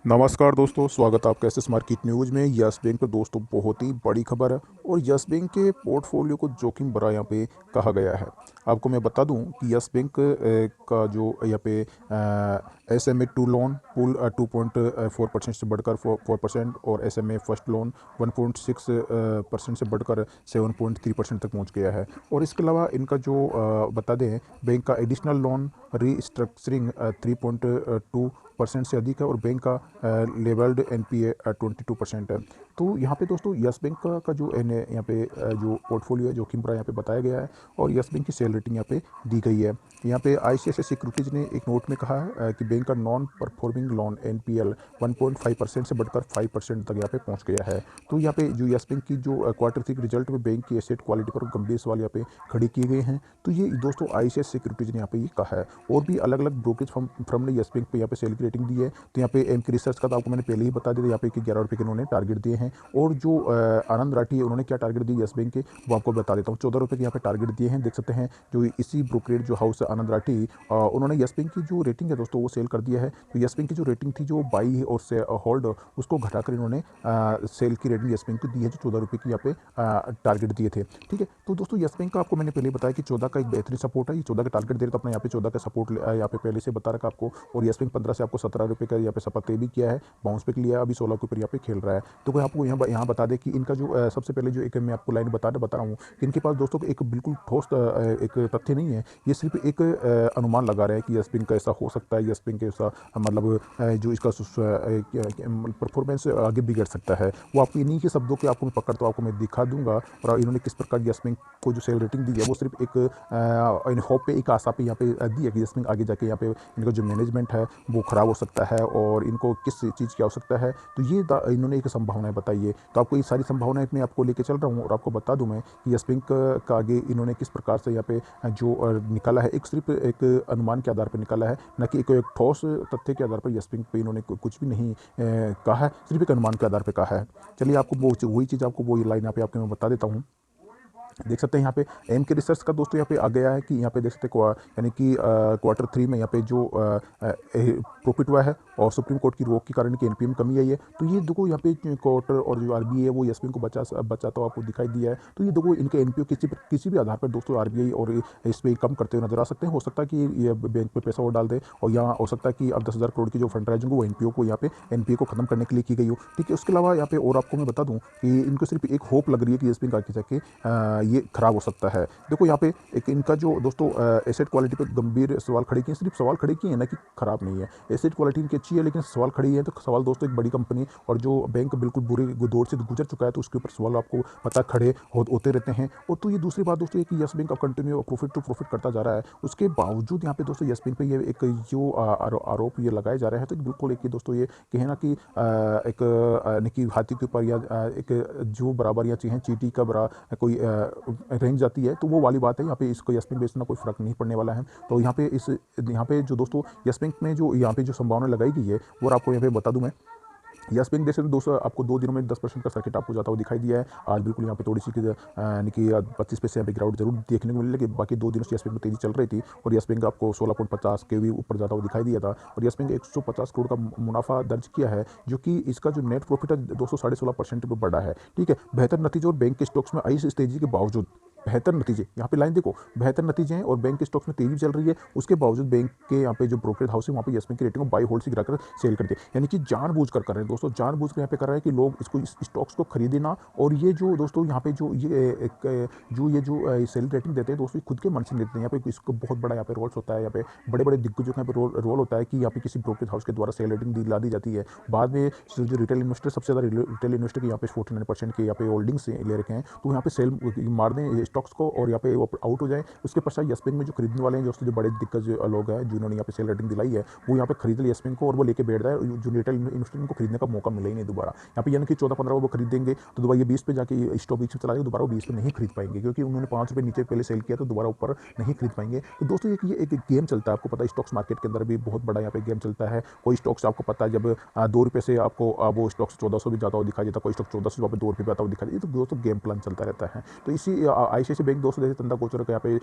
नमस्कार दोस्तों, स्वागत है आपका एसएस मार्केट न्यूज़ में। यस बैंक पर दोस्तों बहुत ही बड़ी खबर है और यस बैंक के पोर्टफोलियो को जोखिम भरा यहाँ पे कहा गया है। आपको मैं बता दूं कि यस बैंक का जो यहाँ पे एसएमए टू लोन पुल 2.4% से बढ़कर 4% और एसएमए फर्स्ट लोन 1.6% से बढ़कर 7.3% तक पहुंच गया है। और इसके अलावा इनका जो बता दें, बैंक का एडिशनल लोन रीस्ट्रक्चरिंग 3.2% से अधिक है और बैंक का लेवल्ड एनपीए 22% है। तो यहाँ पे दोस्तों यस बैंक का जो यहाँ पे जो पोर्टफोलियो है जोखिम भरा यहाँ पे बताया गया है और यस बैंक की सेल रेटिंग यहाँ पे दी गई है। यहाँ पे आईसीआईसीआई सिक्योरिटीज ने एक नोट में कहा है कि बैंक का नॉन परफॉर्मिंग लोन एनपीएल 1.5% से बढ़कर 5% तक यहाँ पे पहुँच गया है। तो यहाँ पे जो यस बैंक की जो क्वार्टर 3 के रिजल्ट में बैंक की एसेट क्वालिटी पर गंभीर सवाल यहाँ पे खड़े किए गए हैं। तो ये दोस्तों आईसीआईसीआई सिक्योरिटीज ने यहाँ पे ये कहा है। और भी अलग अलग ब्रोकरेज फर्म ने यस बैंक पे यहाँ पे सेल की रेटिंग दी है। तो यहाँ पे एम की रिसर्च का तो आपको मैंने पहले ही बता दिया था, यहाँ पे कि 11 रुपये के उन्होंने टारगेट दिए हैं। और जो आनंद राठी है उन्होंने क्या टारगेट दिए यस बैंक के, वो आपको बता देता हूँ। 14 रुपये के यहाँ पे टारगेट दिए हैं, देख सकते हैं। जो इसी ब्रोकरेज जो हाउस है आनंद राठी, उन्होंने यस बैंक की जो रेटिंग है दोस्तों वो सेल कर दिया है। तो यस बैंक की जो रेटिंग थी, जो बाई और से होल्ड, उसको घटाकर इन्होंने सेल की रेटिंग यस बैंक को दी है, जो 14 रुपये की यहाँ पे टारगेट दिए थे। ठीक है, तो दोस्तों यस बैंक का आपको मैंने पहले बताया कि 14 का एक बेहतरीन सपोर्ट है। ये 14 का टारगेट दे रहे, तो अपना यहाँ पे 14 का सपोर्ट यहाँ पे पहले से बता रखा आपको। और यस बैंक 15 से आपको 17 रुपये का यहाँ पे सपोर्ट भी किया है, बाउंस पे लिया है, अभी 16 के ऊपर यहाँ पे खेल रहा है। तो कोई आपको यहाँ बता दे कि इनका जो सबसे पहले जो एक मैं आपको लाइन बता रहा हूँ कि इनके पास दोस्तों एक बिल्कुल ठोस एक तथ्य नहीं है। ये सिर्फ एक अनुमान लगा रहा है कि यस बैंक का ऐसा हो सकता है, यस बैंक ऐसा मतलब जो इसका परफॉर्मेंस आगे बिगड़ सकता है। वो आपको इन्हीं के शब्दों के आपको मैं पकड़ तो आपको मैं दिखा दूंगा। और इन्होंने किस प्रकार यस बैंक को जो सेल रेटिंग दी है, वो सिर्फ एक होप पे, एक आशा पे यहाँ पे दी है कि यस बैंक आगे जाके यहाँ पे इनका जो मैनेजमेंट है वो खराब हो सकता है और इनको किस चीज़ की आवश्यकता है। तो ये इन्होंने एक संभावनाएं बताई है। तो आपको ये सारी संभावनाएं मैं आपको लेके चल रहा हूँ और आपको बता दूं मैं कि यस बैंक का आगे इन्होंने किस प्रकार से यहाँ पे जो निकाला है, एक सिर्फ एक अनुमान के आधार पर निकाला है, न कि एक ठोस तथ्य के आधार पर यस बैंक पे इन्होंने कुछ भी नहीं कहा है, सिर्फ एक अनुमान के आधार पर कहा है। चलिए आपको वो वही चीज़ आपको वही लाइन यहाँ पे आपको मैं बता देता हूँ। देख सकते हैं यहाँ पे एम के रिसर्च का दोस्तों यहाँ पे आ गया है कि यहाँ पे देख सकते हैं यानी कि क्वार्टर 3 में यहाँ पे जो प्रॉफिट हुआ है और सुप्रीम कोर्ट की रोक के कारण की एनपीए में कमी आई है। तो ये देखो यहाँ पे क्वार्टर और जो आरबीआई है वो यस बैंक को बचाता हुआ आपको दिखाई दिया है। तो ये देखो इनके एनपीओ किसी भी आधार पर दोस्तों आरबीआई और इस पर कम करते हुए नजर आ सकते हैं। हो सकता है कि ये बैंक पे पैसा और डाल दे और यहाँ हो सकता है कि अब 10,000 करोड़ की जो फंड राइजिंग वो एनपीओ को यहाँ पे एनपीए को खत्म करने के लिए की गई हो। ठीक है, उसके अलावा यहाँ पे और आपको मैं बता दूं कि इनको सिर्फ एक होप लग रही है कि यस बैंक आगे जाके ये खराब हो सकता है। देखो यहाँ पे एक इनका जो दोस्तों एसेट क्वालिटी पे गंभीर सवाल खड़े किए, सिर्फ सवाल खड़े किए हैं ना कि खराब नहीं है। एसेट क्वालिटी इनकी अच्छी है लेकिन सवाल खड़ी है। तो सवाल दोस्तों एक बड़ी कंपनी और जो बैंक बिल्कुल बुरे दौर से गुजर चुका है, तो उसके ऊपर सवाल आपको पता खड़े होते रहते हैं। और तो ये दूसरी बात दोस्तों ये कि यस बैंक अब कंटिन्यू प्रॉफिट टू प्रॉफिट करता जा रहा है। उसके बावजूद यहाँ पे दोस्तों यस बैंक पे ये एक जो आरोप ये लगाए जा रहे हैं, तो बिल्कुल एक दोस्तों ये कहे ना कि एक कि हाथी के ऊपर या एक जो बराबर या चीज़ें चीटी का बरा कोई रेंज जाती है, तो वो वाली बात है। यहाँ पे इसको यस बैंक बेचना कोई फर्क नहीं पड़ने वाला है। तो यहाँ पे जो दोस्तों यस बैंक में जो यहाँ पे जो संभावना लगाई गई है वो आपको यहाँ पे बता दूं मैं। यस बैंक जैसे दोस्तों आपको 2 दिनों में 10% का सर्किट आपको जाता हुआ दिखाई दिया है। आज बिल्कुल यहाँ पे थोड़ी सी यानी कि 25 पैसे यहाँ पे गिरावट जरूर देखने को मिली, लेकिन बाकी 2 दिनों से यस बैंक में तेजी चल रही थी और यस बैंक आपको 16.50 के भी ऊपर जाता हुआ दिखाई दिया था। और यस बैंक 150 करोड़ का मुनाफा दर्ज किया है, जो कि इसका जो नेट प्रॉफिट है दोस्तों 16.5% पर बढ़ा है। ठीक है, बेहतर नतीजे और बैंक के स्टॉक्स में आई इस तेजी के बावजूद बेहतर नतीजे, यहाँ पे लाइन देखो, बेहतर नतीजे हैं और बैंक के स्टॉक्स में तेजी चल रही है। उसके बावजूद बैंक के यहाँ पे जो ब्रोकरेज हाउस है वहाँ पे यस बैंक की रेटिंग को बाई होल्ड से गिराकर सेल कर दिया। यानी कि जानबूझ कर रहे हैं दोस्तों, जानबूझ कर यहाँ पे कर रहे हैं कि लोग इसको इस स्टॉक्स को खरीदेना। और ये जो दोस्तों यहाँ पे जो ये सेल रेटिंग देते हैं दोस्तों, खुद के मन से देते हैं। यहाँ पे इसको बहुत बड़ा यहाँ पे रोल्स होता है, यहाँ पे बड़े बड़े दिग्गजों का यहाँ पे रोल होता है कि यहाँ पे किसी ब्रोकरेज हाउस के द्वारा सेल रेटिंग दिला दी जाती है। बाद में जो रिटेल इन्वेस्टर, सबसे ज़्यादा रिटेल इन्वेस्टर के यहाँ पे 49% के यहाँ पे होल्डिंग्स ले रखे हैं, तो यहाँ पे सेल मार दें स्टॉक्स को और यहाँ पे आउट हो जाए। उसके पश्चात यस बैंक में जो खरीदने वाले हैं दोस्तों, जो बड़े दिग्गज लोग हैं जिन्होंने यहाँ पे सेल रेटिंग दिलाई है, वो यहाँ पे खरीद ले यस बैंक को और वो लेके बैठ जाए। जो रिटेल इन्वेस्टर को खरीदने का मौका मिले ही नहीं दोबारा। यहाँ पे यानी कि 14-15 वो खरीदेंगे तो दोबारा ये 20 पे जाके स्टॉक 20 पे चला जाएगा, दोबारा वो 20 पे नहीं खरीद पाएंगे, क्योंकि उन्होंने 5 रुपये नीचे पहले सेल किया तो दोबारा ऊपर नहीं खरीद पाएंगे। तो दोस्तों ये एक गेम चलता है, आपको पता है स्टॉक्स मार्केट के अंदर भी बहुत बड़ा यहाँ पे गेम चलता है। कोई स्टॉक्स आपको पता है जब 2 रुपये से आपको वो स्टॉक्स 1400 भी जाता हुआ दिखाई देता, कोई स्टॉक 1400 पे 2 रुपये आता हुआ दिखाई देता। तो दोस्तों गेम प्लान चलता रहता है। तो इसी आईसीआईसीआई बैंक दोस्तों जैसे चंदा कोचर का यहाँ पे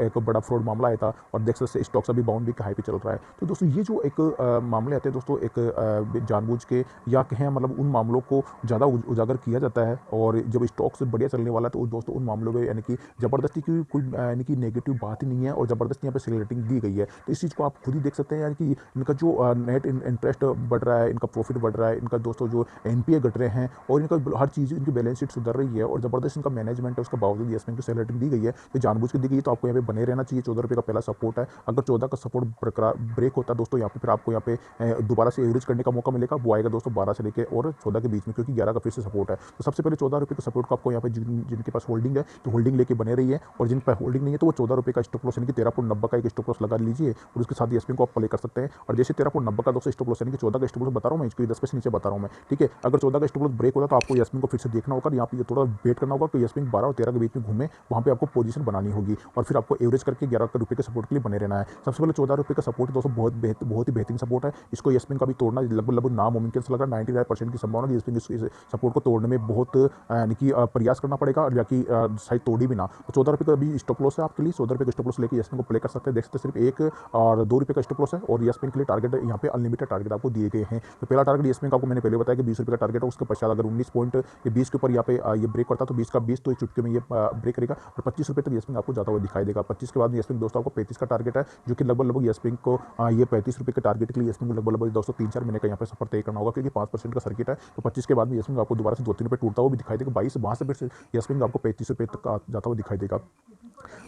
एक बड़ा फ्रॉड मामला आया था और देख सकते स्टॉक्स अभी बाउंड भी हाई पे चल रहा है। तो दोस्तों ये जो एक मामले आते हैं दोस्तों, एक जानबूझ के या कहें मतलब उन मामलों को ज़्यादा उजागर किया जाता है, और जब स्टॉक्स बढ़िया चलने वाला है तो दोस्तों उन मामलों में यानी कि ज़बरदस्ती की कोई यानी कि नेगेटिव बात ही नहीं है और ज़बरदस्ती यहाँ पे सेल रेटिंग दी गई है। तो इस चीज़ को आप खुद ही देख सकते हैं यानी कि इनका जो नेट इंटरेस्ट बढ़ रहा है, इनका प्रॉफिट बढ़ रहा है, इनका दोस्तों जो एनपीए घट रहे हैं और इनका हर चीज़ इनकी बैलेंस शीट सुधर रही है और ज़बरदस्त इनका मैनेजमेंट है, उसके बावजूद येस बैंक को सेल रेटिंग दी गई है। तो जानबूझ के दी गई है, तो आपको यहाँ पे बने रहना चाहिए। 14 रुपये का पहला सपोर्ट है, अगर 14 का सपोर्ट बरकरार ब्रेक होता है दोस्तों यहाँ पे फिर आपको यहाँ पे दोबारा से एवरेज करने का मौका मिलेगा। वो आएगा दोस्तों 12 से लेकर और 14 के बीच में, क्योंकि 11 का फिर से सपोर्ट है। तो सबसे पहले 14 रुपये के सपोर्ट को आपको यहाँ पे जिनके पास होल्डिंग है तो होल्डिंग लेके बने रही है, और जिन पर होल्डिंग नहीं है तो वो 14 रुपये का स्टॉप लॉस यानी कि 13.90 का एक स्टॉप लॉस लगा लीजिए और उसके साथ येस बैंक को आप प्ले कर सकते हैं। और जैसे 13.90 का दोस्तों स्टॉप लॉस यानी कि 14 का स्टॉप लॉस बता रहा हूँ मैं, इसको 10 से नीचे बता रहा हूँ मैं, ठीक है। अगर 14 का स्टॉप लॉस ब्रेक होता तो आपको येस बैंक को फिर से देखना होगा, यहाँ पे थोड़ा वेट करना होगा कि येस बैंक 12 और 13 के बीच में घूमे, वहाँ पे आपको पोजीशन बनानी होगी और फिर आपको एवरेज करके 11 रुपये के सपोर्ट के लिए बने रहना है। सबसे पहले 14 रुपये का सपोर्ट दोस्तों बहुत ही बेहतरीन सपोर्ट है, इसको येस बैंक का भी तोड़ना लगभग नामुमकिन से लग रहा है। 99% की संभावना येस बैंक इस सपोर्ट को तोड़ने में बहुत यानी कि प्रयास करना पड़ेगा, और या कि शायद तोड़ी भी ना। तो 14 रुपये का अभी स्टॉप लॉस है आपके लिए, 14 रुपये का स्टॉप लॉस लेकर येस बैंक को प्ले कर सकते हैं। देख सकते हैं सिर्फ 1 और 2 रुपये का स्टॉप लॉस है और येस बैंक के लिए टारगेट यहाँ पे अनलिमिटेड टारगेट आपको दिए गए हैं। तो पहला टारगेट येस बैंक आपको मैंने पहले बताया कि 20 रुपये का टारगेट है, उसके पश्चात अगर 19 पॉइंट ये 20 के ऊपर यहाँ पे ये ब्रेक करता तो 20 का 20 तो एक चुटके में ये ब्रेक करेगा और 25 रुपये तक येस बैंक आपको जाता हुआ दिखाई देगा। 25 के बाद में येस बैंक दोस्तों आपको 35 का टारगेट है, जो कि लगभग येस बैंक को ये 35 रुपये के टारगेट के लिए येस बैंक को लगभग दोस्तों 3-4 महीने का यहाँ पे सफर तय करना होगा, क्योंकि 5% का सर्किट है। तो 25 के बाद में येस बैंक आपको दोबारा से 2-3 रुपये टूटता हुआ भी दिखाई देगा। 22 वहाँ से फिर से येस बैंक आपको 35 रुपये तक जाता हुआ दिखाई देगा।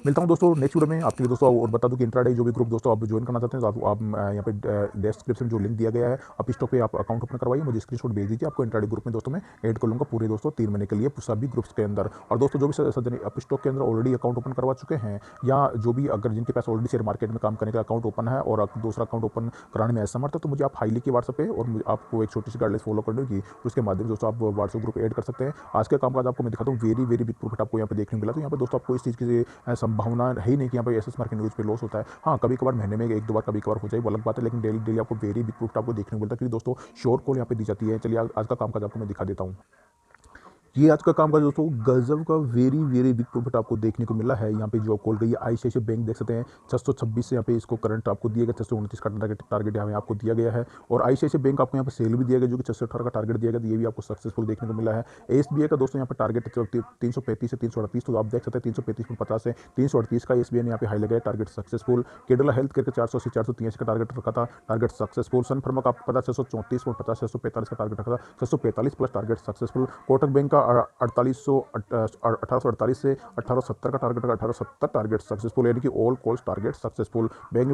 मिलता हूं दोस्तों नेक्स्ट वीडियो में आपके लिए दोस्तों, और बता दूं कि इंट्राडे जो भी ग्रुप दोस्तों आप ज्वाइन करना चाहते हैं तो आप यहाँ पे डिस्क्रिप्शन में जो लिंक दिया गया है आप स्टॉक पे आप अकाउंट ओपन करवाइए, मुझे स्क्रीनशॉट भेज दीजिए, आपको इंट्राडे ग्रुप में दोस्तों मैं ऐड कर लूँगा पूरे दोस्तों 3 महीने के लिए सभी ग्रुप्स के अंदर। और दोस्तों जो भी सज्जन आप स्टॉक के अंदर ऑलरेडी अकाउंट ओपन करवा चुके हैं, या जो भी अगर जिनके पास ऑलरेडी शेयर मार्केट में काम करने का अकाउंट ओपन है और दूसरा अकाउंट ओपन कराने में असमर्थ है, तो मुझे आप हाईली की व्हाट्सएप पे और आपको एक छोटी सी गाइडलाइन फॉलो करने की, उसके माध्यम से दोस्तों आप व्हाट्सएप ग्रुप ऐड कर सकते हैं। आज का कामकाज आपको मैं दिखाता हूँ, वेरी वेरी बिग प्रॉफिट आपको यहाँ पे देखने को मिला। तो यहाँ पे दोस्तों आपको इस चीज़ की संभावना है ही नहीं कि यहाँ पे एसएस मार्केट न्यूज़ पे लॉस होता है। हाँ, कभी कभार महीने में 1-2 बार कभी कभार हो जाए वो अलग बात है, लेकिन डेली डेली आपको वेरी बिग प्रॉफिट आपको देखने को मिलता है, क्योंकि दोस्तों शॉर्ट कॉल यहाँ पे दी जाती है। चलिए आज का कामकाज आपको मैं दिखा देता हूँ। ये आज का काम का दोस्तों गजब का वेरी वेरी बिग प्रॉफिट आपको देखने को मिला है। यहाँ पे जो कॉल गई है आईसीआईसीआई बैंक देख सकते हैं 626 से यहाँ पे इसको करंट आपको दिया गया, 629 का टारगेट यहाँ आपको दिया गया है। और आईसीआईसीआई बैंक आपको यहाँ पे सेल भी दिया गया जो कि 618 का टारगेट दिया गया, तो ये भी आपको सक्सेसफुल देखने को मिला है। एसबीआई का दोस्तों यहाँ पे टारगेट 335 से 338, तो आप देख सकते हैं 335.50 से 338 का एसबीआई ने यहाँ पे हाई लगाया, टारगेट सक्सेसफुल। केडला हेल्थ केयर के 480 483 का टारगेट रखा था, टारगेट सक्सेसफुल। सन फार्मा का आपको पता 634.50 645 का टारगेट रखा था, 645 plus target successful. Kotak bank का 1848 से 1870 का टारगेट, 1870 टारगेट सक्सेसफुल, यानी कि all calls target successful. Bank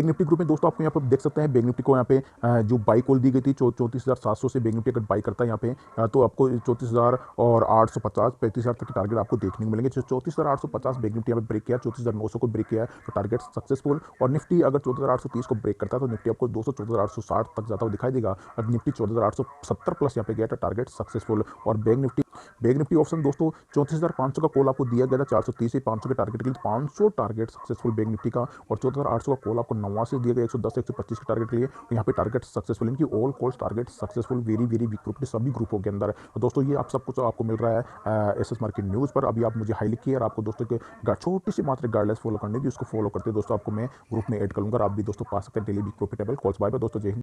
Nifty group में दोस्तों आपको यहाँ पे देख सकते हैं बैंक निफ्टी को यहाँ पे जो बाई कॉल दी गई थी 34,700 से बैंक निफ्टी अगर बाई करता है यहाँ पे तो आपको 34,850 35,000 तक के टारगेट आपको देखने को मिलेंगे। 34,850 बैंक निफ्टी यहाँ पे ब्रेक किया, 34,900 को ब्रेक किया तो टारगेट सक्सेसफुल। और निफ्टी अगर 14,830 को ब्रेक करता है तो निफ्टी आपको 14,860 तक जाता हुआ दिखाई देगा, और निफ्टी 14,870 प्लस यहाँ पे गया था, टारगेट सक्सेसफुल। और बैंक निफ्टी ऑप्शन दोस्तों 34,500 का कॉल आपको दिया गया था 430 से 500 के टारगेट के लिए, 500 टारगेट सक्सेसफुल बैंक निफ्टी का। और 14,800 का कॉल आपको 89 दिया गया 110 125 के टारगेट के लिए, तो यहाँ पे टारगेट सक्सेसफुल, इनकी all calls target successful, very very big profit सभी ग्रुपों के अंदर। तो दोस्तों ये आप सब कुछ आपको मिल रहा है एसएस मार्केट न्यूज़ पर। अभी आप मुझे हाईली किए और आपको दोस्तों के छोटी सी मात्र गाइडलाइंस फॉलो करने की, उसको फॉलो करते दोस्तों आपको मैं ग्रुप में ऐड करूँगा, आप भी दोस्तों पा सकते हैं daily big profitable calls. Bye bye दोस्तों, जय हिंद।